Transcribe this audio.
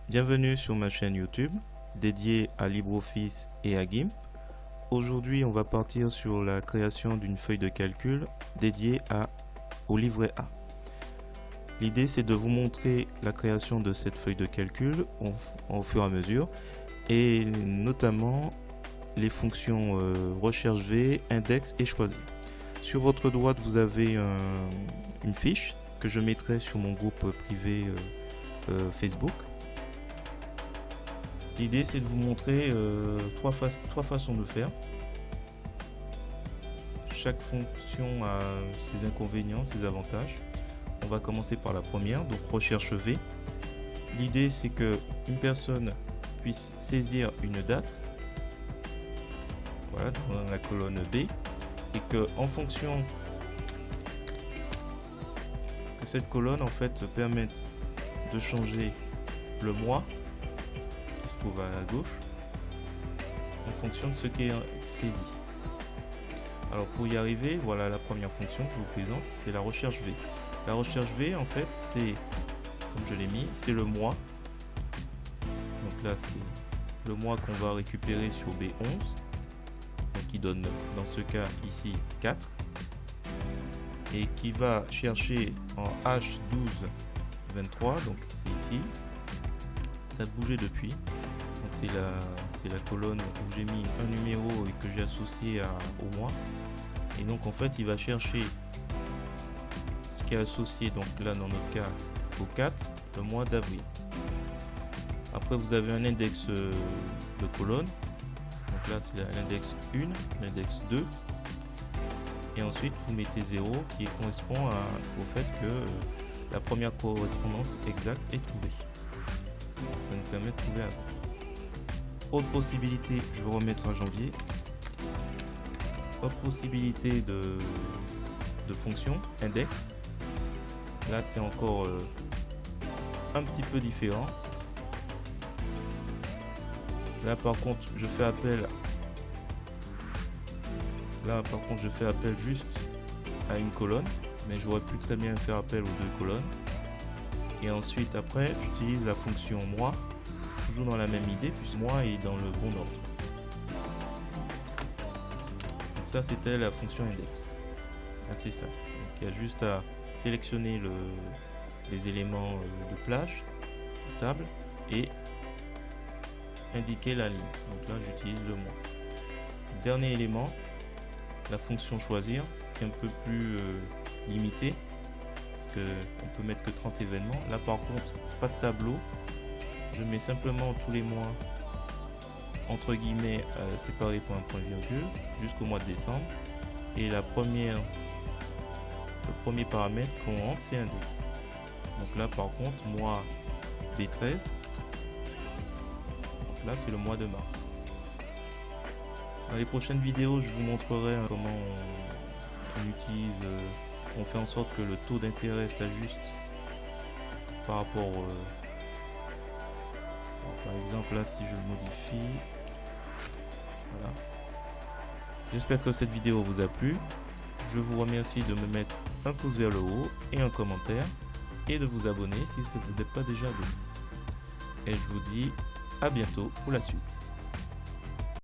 Bienvenue sur ma chaîne YouTube dédiée à LibreOffice et à GIMP. Aujourd'hui, on va partir sur la création d'une feuille de calcul dédiée au livret A. L'idée, c'est de vous montrer la création de cette feuille de calcul au fur et à mesure, et notamment les fonctions recherche V, index et choisir. Sur votre droite, vous avez une fiche que je mettrai sur mon groupe privé Facebook. L'idée, c'est de vous montrer trois façons de faire. Chaque fonction a ses inconvénients, ses avantages. On va commencer par la première, donc recherche V. L'idée, c'est que une personne puisse saisir une date, voilà, dans la colonne B, et que en fonction que cette colonne en fait permette de changer le mois qui se trouve à gauche en fonction de ce qui est saisi. Alors pour y arriver, voilà la première fonction que je vous présente, c'est la recherche V. La recherche V, en fait, c'est, comme je l'ai mis, c'est le mois. Donc là, c'est le mois qu'on va récupérer sur B11, donc qui donne, dans ce cas ici, 4. Et qui va chercher en H1223, donc c'est ici. Ça a bougé depuis. Donc c'est la colonne où j'ai mis un numéro et que j'ai associé au mois. Et donc en fait, il va chercher ce qui est associé, donc là dans notre cas au 4, le mois d'avril. Après vous avez un index de colonne, donc là c'est l'index 1, l'index 2, et ensuite vous mettez 0 qui correspond au fait que la première correspondance exacte est trouvée. Ça nous permet de trouver avant. Autre possibilité, je vais remettre en janvier. Autre possibilité de fonction, index. Là c'est encore un petit peu différent. Là par contre je fais appel juste à une colonne, mais j'aurais pu très bien faire appel aux deux colonnes. Et ensuite après j'utilise la fonction mois, toujours dans la même idée, puisque mois est dans le bon ordre. Donc ça c'était la fonction index. Assez simple. Donc il y a juste à sélectionner les éléments de plage, de table, et indiquer la ligne. Donc là j'utilise le mois. Dernier élément, la fonction choisir, qui est un peu plus limitée, parce qu'on peut mettre que 30 événements. Là par contre, pas de tableau, je mets simplement tous les mois entre guillemets séparés par un point virgule jusqu'au mois de décembre, et le premier paramètre qu'on rentre, c'est index. Donc là par contre, mois B13, donc là c'est le mois de mars. Dans les prochaines vidéos, je vous montrerai comment on utilise, on fait en sorte que le taux d'intérêt s'ajuste par rapport par exemple là si je le modifie, voilà. J'espère que cette vidéo vous a plu. Je vous remercie de me mettre un pouce vers le haut et un commentaire, et de vous abonner si vous n'êtes pas déjà abonné. Et je vous dis à bientôt pour la suite.